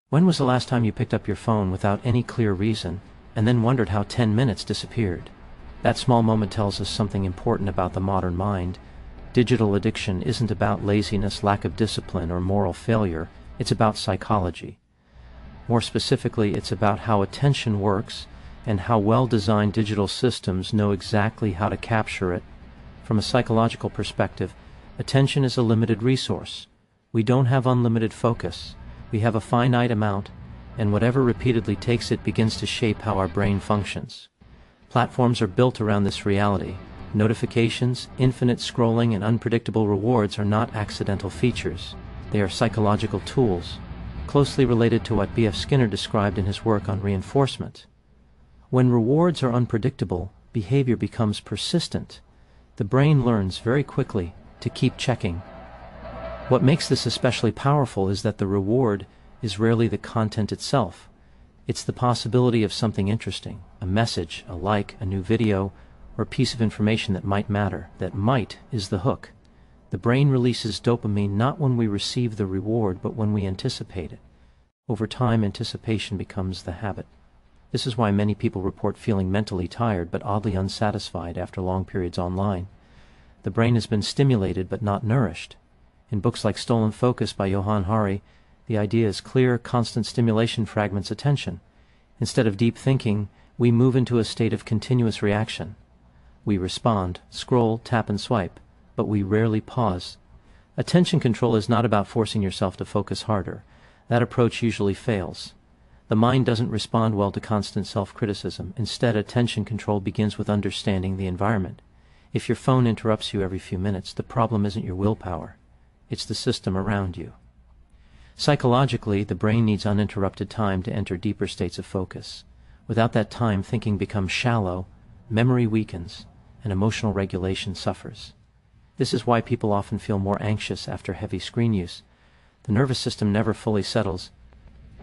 When was the last time you picked up your phone without any clear reason, and then wondered how 10 minutes disappeared? That small moment tells us something important about the modern mind. Digital addiction isn't about laziness, lack of discipline, or moral failure. It's about psychology. More specifically, it's about how attention works and how well-designed digital systems know exactly how to capture it. From a psychological perspective, attention is a limited resource. We don't have unlimited focus. We have a finite amount, and whatever repeatedly takes it begins to shape how our brain functions. Platforms are built around this reality. Notifications, infinite scrolling, and unpredictable rewards are not accidental features. They are psychological tools, closely related to what B.F. Skinner described in his work on reinforcement. When rewards are unpredictable, behavior becomes persistent. The brain learns very quickly to keep checking. What makes this especially powerful is that the reward is rarely the content itself. It's the possibility of something interesting, a message, a like, a new video, or a piece of information that might matter. That might is the hook. The brain releases dopamine not when we receive the reward, but when we anticipate it. Over time, anticipation becomes the habit. This is why many people report feeling mentally tired but oddly unsatisfied after long periods online. The brain has been stimulated but not nourished. In books like Stolen Focus by Johann Hari, the idea is clear, constant stimulation fragments attention. Instead of deep thinking, we move into a state of continuous reaction. We respond, scroll, tap, and swipe, but we rarely pause. Attention control is not about forcing yourself to focus harder. That approach usually fails. The mind doesn't respond well to constant self-criticism. Instead, attention control begins with understanding the environment. If your phone interrupts you every few minutes, the problem isn't your willpower. It's the system around you. Psychologically, the brain needs uninterrupted time to enter deeper states of focus. Without that time, thinking becomes shallow, memory weakens, and emotional regulation suffers. This is why people often feel more anxious after heavy screen use. The nervous system never fully settles.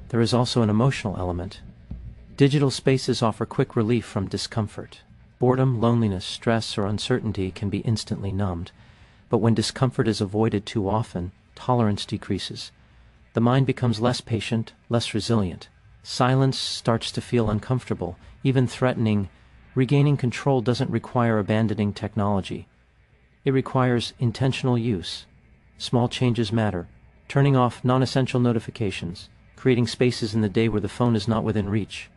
There is also an emotional element. Digital spaces offer quick relief from discomfort. Boredom, loneliness, stress, or uncertainty can be instantly numbed. But when discomfort is avoided too often, tolerance decreases. The mind becomes less patient, less resilient. Silence starts to feel uncomfortable, even threatening. Regaining control doesn't require abandoning technology. It requires intentional use. Small changes matter. Turning off non-essential notifications, creating spaces in the day where the phone is not within reach,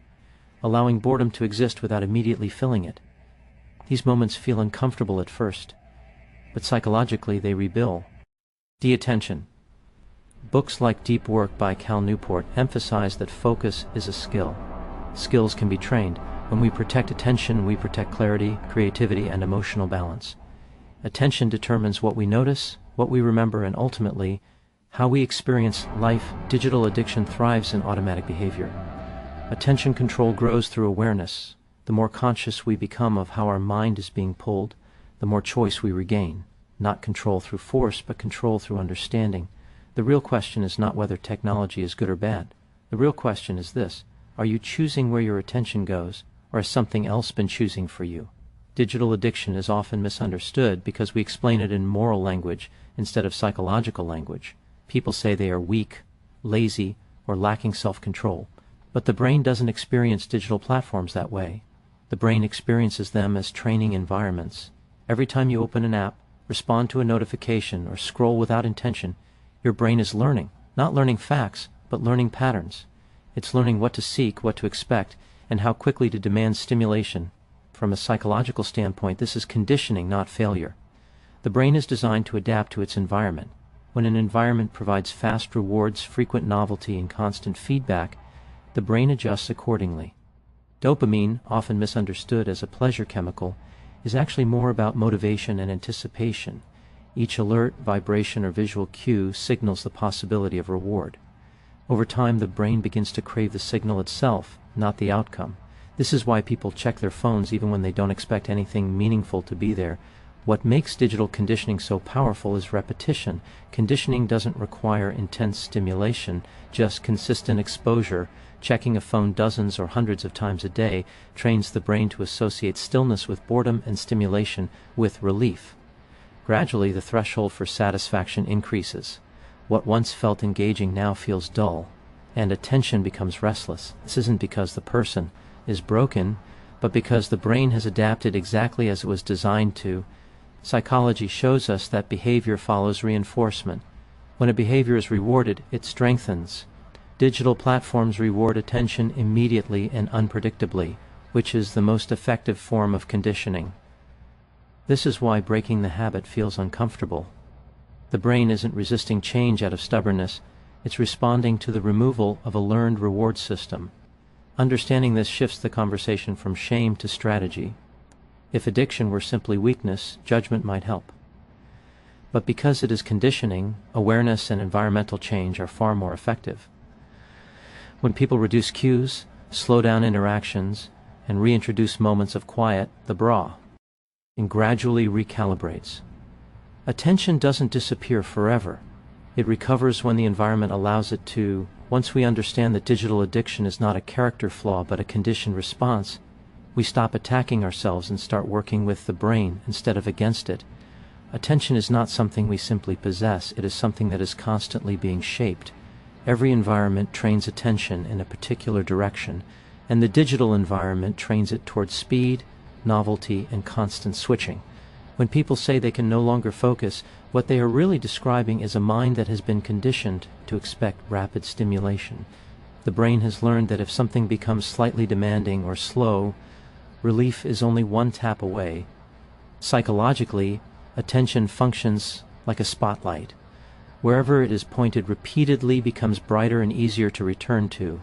allowing boredom to exist without immediately filling it. These moments feel uncomfortable at first, but psychologically they rebuild. De-attention. Books like Deep Work by Cal Newport emphasize that focus is a skill. Skills can be trained. When we protect attention, we protect clarity, creativity, and emotional balance. Attention determines what we notice, what we remember, and ultimately, how we experience life. Digital addiction thrives in automatic behavior. Attention control grows through awareness. The more conscious we become of how our mind is being pulled, the more choice we regain. Not control through force, but control through understanding. The real question is not whether technology is good or bad. The real question is this: are you choosing where your attention goes, or has something else been choosing for you? Digital addiction is often misunderstood because we explain it in moral language instead of psychological language. People say they are weak, lazy, or lacking self-control. But the brain doesn't experience digital platforms that way. The brain experiences them as training environments. Every time you open an app, respond to a notification, or scroll without intention, your brain is learning, not learning facts, but learning patterns. It's learning what to seek, what to expect, and how quickly to demand stimulation. From a psychological standpoint, this is conditioning, not failure. The brain is designed to adapt to its environment. When an environment provides fast rewards, frequent novelty, and constant feedback, the brain adjusts accordingly. Dopamine, often misunderstood as a pleasure chemical, is actually more about motivation and anticipation. Each alert, vibration, or visual cue signals the possibility of reward. Over time, the brain begins to crave the signal itself, not the outcome. This is why people check their phones even when they don't expect anything meaningful to be there. What makes digital conditioning so powerful is repetition. Conditioning doesn't require intense stimulation, just consistent exposure. Checking a phone dozens or hundreds of times a day trains the brain to associate stillness with boredom and stimulation with relief. Gradually, the threshold for satisfaction increases. What once felt engaging now feels dull. and attention becomes restless. This isn't because the person is broken, but because the brain has adapted exactly as it was designed to. Psychology shows us that behavior follows reinforcement. When a behavior is rewarded, it strengthens. Digital platforms reward attention immediately and unpredictably, which is the most effective form of conditioning. This is why breaking the habit feels uncomfortable. The brain isn't resisting change out of stubbornness, it's responding to the removal of a learned reward system. Understanding this shifts the conversation from shame to strategy. If addiction were simply weakness, judgment might help. But because it is conditioning, awareness and environmental change are far more effective. When people reduce cues, slow down interactions, and reintroduce moments of quiet, the brain gradually recalibrates. Attention doesn't disappear forever. It recovers when the environment allows it to. Once we understand that digital addiction is not a character flaw but a conditioned response, we stop attacking ourselves and start working with the brain instead of against it. Attention is not something we simply possess, it is something that is constantly being shaped. Every environment trains attention in a particular direction, and the digital environment trains it towards speed, novelty, and constant switching. When people say they can no longer focus, what they are really describing is a mind that has been conditioned to expect rapid stimulation. The brain has learned that if something becomes slightly demanding or slow, relief is only one tap away. Psychologically, attention functions like a spotlight. Wherever it is pointed repeatedly becomes brighter and easier to return to.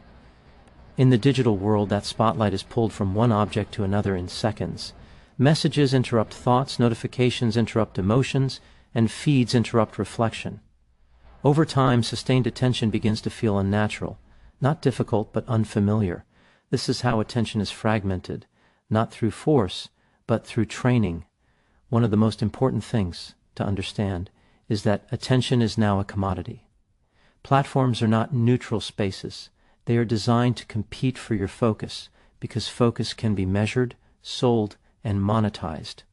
In the digital world, that spotlight is pulled from one object to another in seconds. Messages interrupt thoughts, notifications interrupt emotions, and feeds interrupt reflection. Over time, sustained attention begins to feel unnatural, not difficult but unfamiliar. This is how attention is fragmented, not through force, but through training. One of the most important things to understand is that attention is now a commodity. Platforms are not neutral spaces. They are designed to compete for your focus, because focus can be measured, sold, and monetized.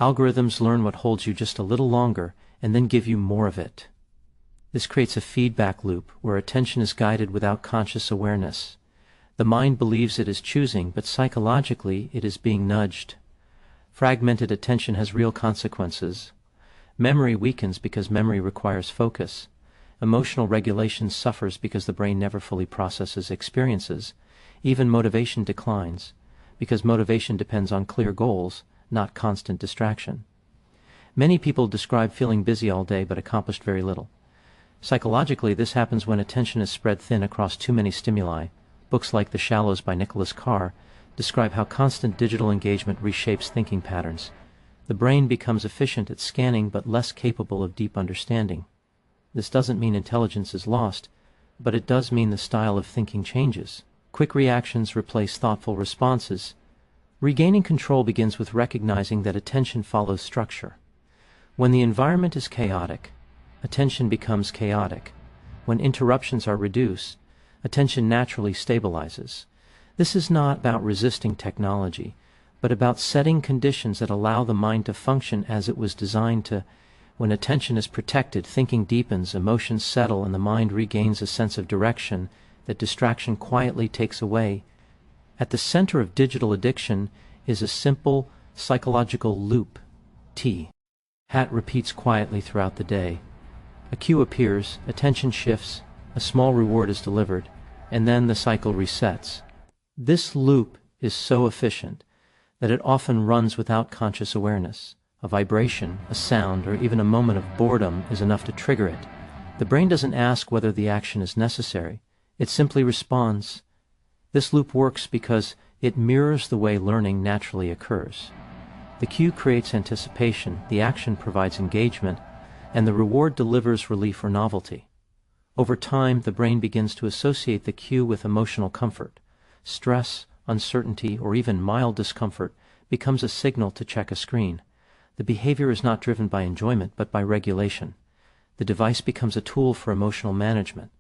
Algorithms learn what holds you just a little longer and then give you more of it. This creates a feedback loop where attention is guided without conscious awareness. The mind believes it is choosing, but psychologically it is being nudged. Fragmented attention has real consequences. Memory weakens because memory requires focus. Emotional regulation suffers because the brain never fully processes experiences. Even motivation declines, because motivation depends on clear goals, not constant distraction. Many people describe feeling busy all day but accomplished very little. Psychologically, this happens when attention is spread thin across too many stimuli. Books like The Shallows by Nicholas Carr describe how constant digital engagement reshapes thinking patterns. The brain becomes efficient at scanning but less capable of deep understanding. This doesn't mean intelligence is lost, but it does mean the style of thinking changes. Quick reactions replace thoughtful responses. Regaining control begins with recognizing that attention follows structure. When the environment is chaotic, attention becomes chaotic. When interruptions are reduced, attention naturally stabilizes. This is not about resisting technology, but about setting conditions that allow the mind to function as it was designed to. When attention is protected, thinking deepens, emotions settle, and the mind regains a sense of direction that distraction quietly takes away. At the center of digital addiction is a simple psychological loop. Hat repeats quietly throughout the day. A cue appears, attention shifts, a small reward is delivered, and then the cycle resets. This loop is so efficient that it often runs without conscious awareness. A vibration, a sound, or even a moment of boredom is enough to trigger it. The brain doesn't ask whether the action is necessary. It simply responds. This loop works because it mirrors the way learning naturally occurs. The cue creates anticipation, the action provides engagement, and the reward delivers relief or novelty. Over time, the brain begins to associate the cue with emotional comfort. Stress, uncertainty, or even mild discomfort becomes a signal to check a screen. The behavior is not driven by enjoyment, but by regulation. The device becomes a tool for emotional management.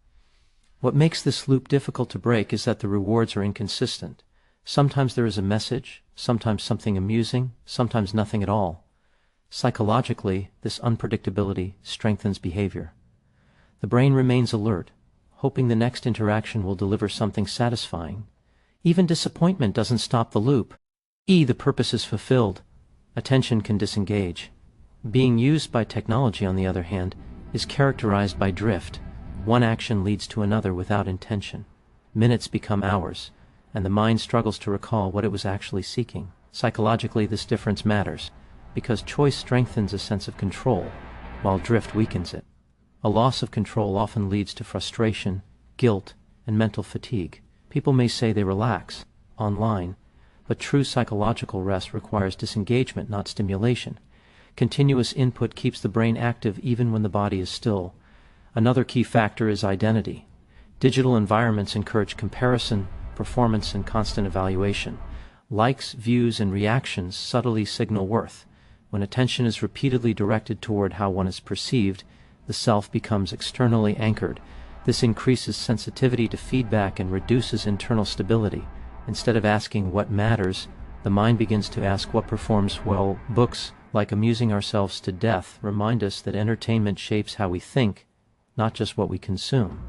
What makes this loop difficult to break is that the rewards are inconsistent. Sometimes there is a message, sometimes something amusing, sometimes nothing at all. Psychologically, this unpredictability strengthens behavior. The brain remains alert, hoping the next interaction will deliver something satisfying. Even disappointment doesn't stop the loop. The purpose is fulfilled. Attention can disengage. Being used by technology, on the other hand, is characterized by drift. One action leads to another without intention. Minutes become hours, and the mind struggles to recall what it was actually seeking. Psychologically, this difference matters, because choice strengthens a sense of control, while drift weakens it. A loss of control often leads to frustration, guilt, and mental fatigue. People may say they relax online, but true psychological rest requires disengagement, not stimulation. Continuous input keeps the brain active even when the body is still. Another key factor is identity. Digital environments encourage comparison, performance, and constant evaluation. Likes, views, and reactions subtly signal worth. When attention is repeatedly directed toward how one is perceived, the self becomes externally anchored. This increases sensitivity to feedback and reduces internal stability. Instead of asking what matters, the mind begins to ask what performs well. Books, like Amusing Ourselves to Death, remind us that entertainment shapes how we think, not just what we consume.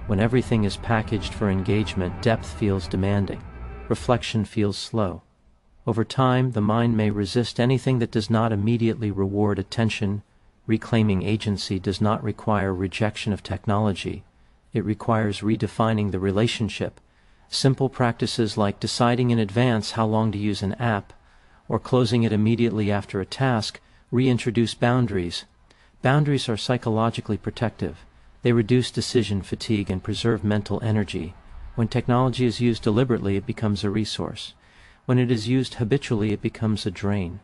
When everything is packaged for engagement, depth feels demanding. Reflection feels slow. Over time, the mind may resist anything that does not immediately reward attention. Reclaiming agency does not require rejection of technology. It requires redefining the relationship. Simple practices like deciding in advance how long to use an app or closing it immediately after a task reintroduce boundaries. Boundaries are psychologically protective. They reduce decision fatigue and preserve mental energy. When technology is used deliberately, it becomes a resource. When it is used habitually, it becomes a drain.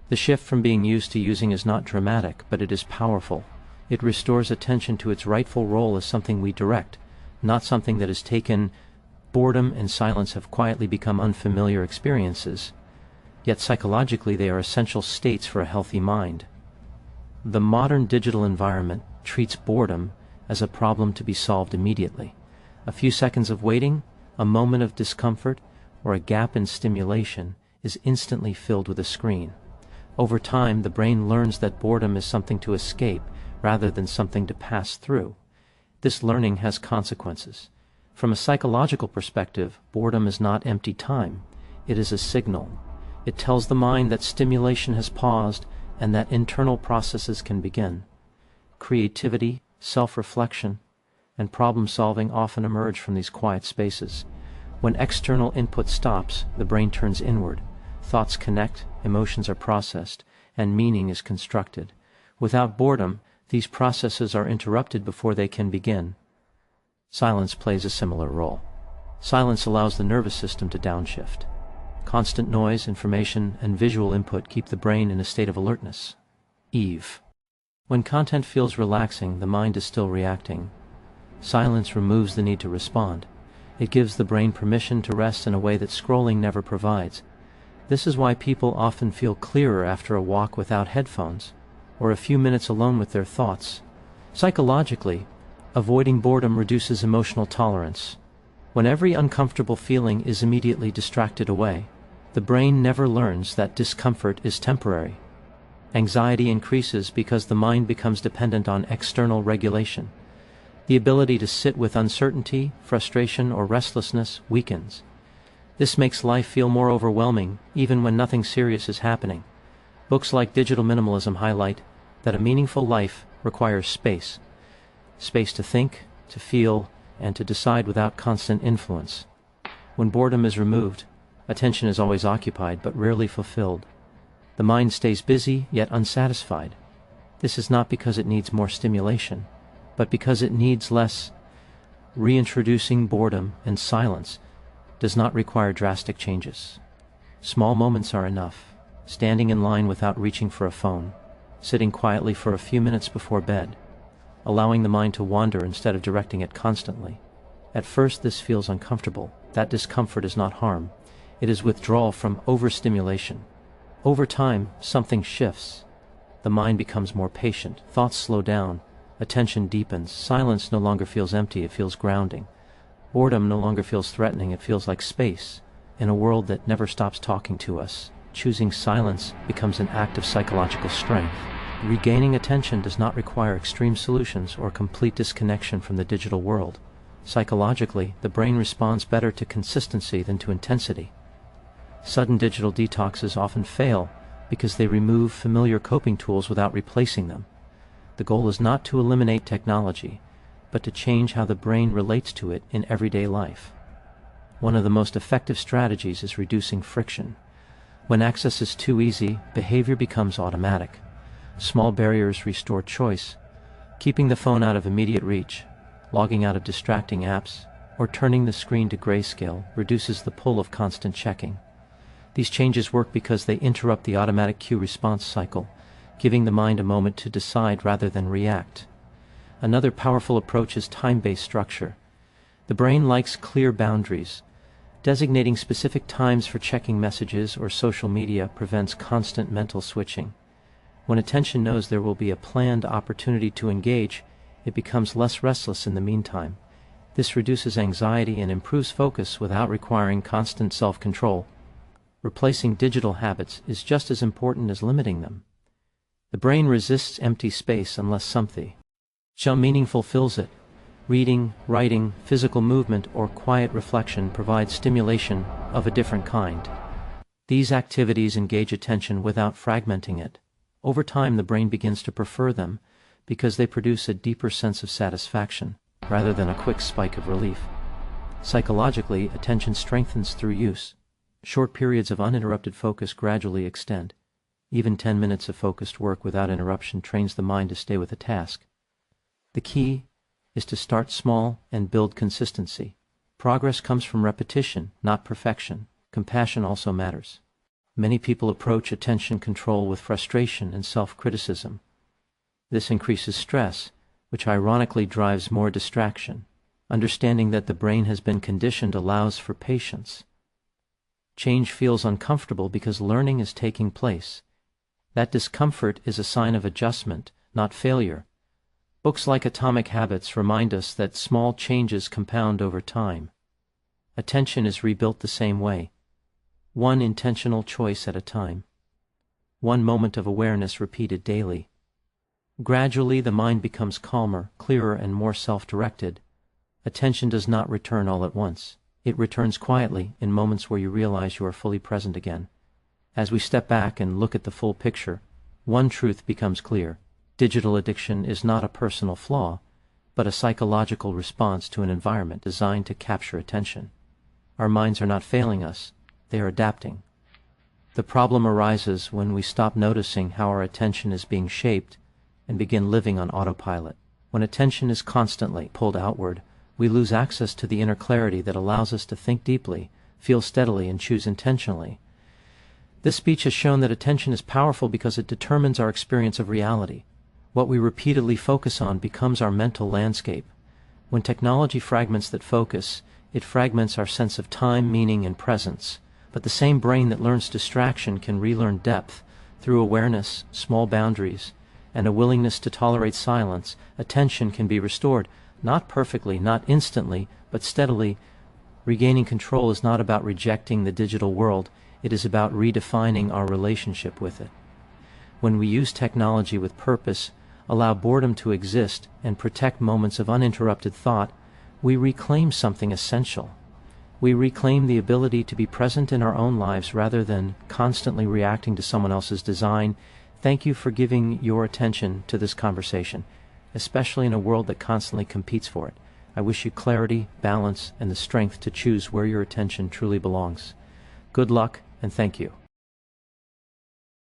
The shift from being used to using is not dramatic, but it is powerful. It restores attention to its rightful role as something we direct, not something that is taken. Boredom and silence have quietly become unfamiliar experiences, yet psychologically they are essential states for a healthy mind. The modern digital environment treats boredom as a problem to be solved immediately. A few seconds of waiting, a moment of discomfort, or a gap in stimulation is instantly filled with a screen. Over time, the brain learns that boredom is something to escape rather than something to pass through. This learning has consequences. From a psychological perspective, boredom is not empty time. It is a signal. It tells the mind that stimulation has paused and that internal processes can begin. Creativity, self-reflection, and problem-solving often emerge from these quiet spaces. When external input stops, the brain turns inward. Thoughts connect, emotions are processed, and meaning is constructed. Without boredom, these processes are interrupted before they can begin. Silence plays a similar role. Silence allows the nervous system to downshift. Constant noise, information, and visual input keep the brain in a state of alertness. Eve. When content feels relaxing, the mind is still reacting. Silence removes the need to respond. It gives the brain permission to rest in a way that scrolling never provides. This is why people often feel clearer after a walk without headphones, or a few minutes alone with their thoughts. Psychologically, avoiding boredom reduces emotional tolerance. When every uncomfortable feeling is immediately distracted away, the brain never learns that discomfort is temporary. Anxiety increases because the mind becomes dependent on external regulation. The ability to sit with uncertainty, frustration, or restlessness weakens. This makes life feel more overwhelming, even when nothing serious is happening. Books like Digital Minimalism highlight that a meaningful life requires space. Space to think, to feel, and to decide without constant influence. When boredom is removed, attention is always occupied but rarely fulfilled. The mind stays busy yet unsatisfied. This is not because it needs more stimulation, but because it needs less. Reintroducing boredom and silence does not require drastic changes. Small moments are enough. Standing in line without reaching for a phone, sitting quietly for a few minutes before bed, allowing the mind to wander instead of directing it constantly. At first this feels uncomfortable. That discomfort is not harm. It is withdrawal from overstimulation. Over time, something shifts. The mind becomes more patient, thoughts slow down, attention deepens, silence no longer feels empty, it feels grounding. Boredom no longer feels threatening, it feels like space. In a world that never stops talking to us, choosing silence becomes an act of psychological strength. Regaining attention does not require extreme solutions or complete disconnection from the digital world. Psychologically, the brain responds better to consistency than to intensity. Sudden digital detoxes often fail because they remove familiar coping tools without replacing them. The goal is not to eliminate technology, but to change how the brain relates to it in everyday life. One of the most effective strategies is reducing friction. When access is too easy, behavior becomes automatic. Small barriers restore choice. Keeping the phone out of immediate reach, logging out of distracting apps, or turning the screen to grayscale reduces the pull of constant checking. These changes work because they interrupt the automatic cue-response cycle, giving the mind a moment to decide rather than react. Another powerful approach is time-based structure. The brain likes clear boundaries. Designating specific times for checking messages or social media prevents constant mental switching. When attention knows there will be a planned opportunity to engage, it becomes less restless in the meantime. This reduces anxiety and improves focus without requiring constant self-control. Replacing digital habits is just as important as limiting them. The brain resists empty space unless something meaningful fills it. Reading, writing, physical movement, or quiet reflection provide stimulation of a different kind. These activities engage attention without fragmenting it. Over time, the brain begins to prefer them because they produce a deeper sense of satisfaction, rather than a quick spike of relief. Psychologically, attention strengthens through use. Short periods of uninterrupted focus gradually extend. Even 10 minutes of focused work without interruption trains the mind to stay with a task. The key is to start small and build consistency. Progress comes from repetition, not perfection. Compassion also matters. Many people approach attention control with frustration and self-criticism. This increases stress, which ironically drives more distraction. Understanding that the brain has been conditioned allows for patience. Change feels uncomfortable because learning is taking place. That discomfort is a sign of adjustment, not failure. Books like Atomic Habits remind us that small changes compound over time. Attention is rebuilt the same way. One intentional choice at a time. One moment of awareness repeated daily. Gradually, the mind becomes calmer, clearer, and more self-directed. Attention does not return all at once. It returns quietly in moments where you realize you are fully present again. As we step back and look at the full picture, one truth becomes clear. Digital addiction is not a personal flaw, but a psychological response to an environment designed to capture attention. Our minds are not failing us, they are adapting. The problem arises when we stop noticing how our attention is being shaped and begin living on autopilot. When attention is constantly pulled outward, we lose access to the inner clarity that allows us to think deeply, feel steadily, and choose intentionally. This speech has shown that attention is powerful because it determines our experience of reality. What we repeatedly focus on becomes our mental landscape. When technology fragments that focus, it fragments our sense of time, meaning, and presence. But the same brain that learns distraction can relearn depth through awareness, small boundaries, and a willingness to tolerate silence. Attention can be restored, not perfectly, not instantly, but steadily. Regaining control is not about rejecting the digital world, it is about redefining our relationship with it. When we use technology with purpose, allow boredom to exist, and protect moments of uninterrupted thought, we reclaim something essential. We reclaim the ability to be present in our own lives rather than constantly reacting to someone else's design. Thank you for giving your attention to this conversation, especially in a world that constantly competes for it. I wish you clarity, balance, and the strength to choose where your attention truly belongs. Good luck, and thank you.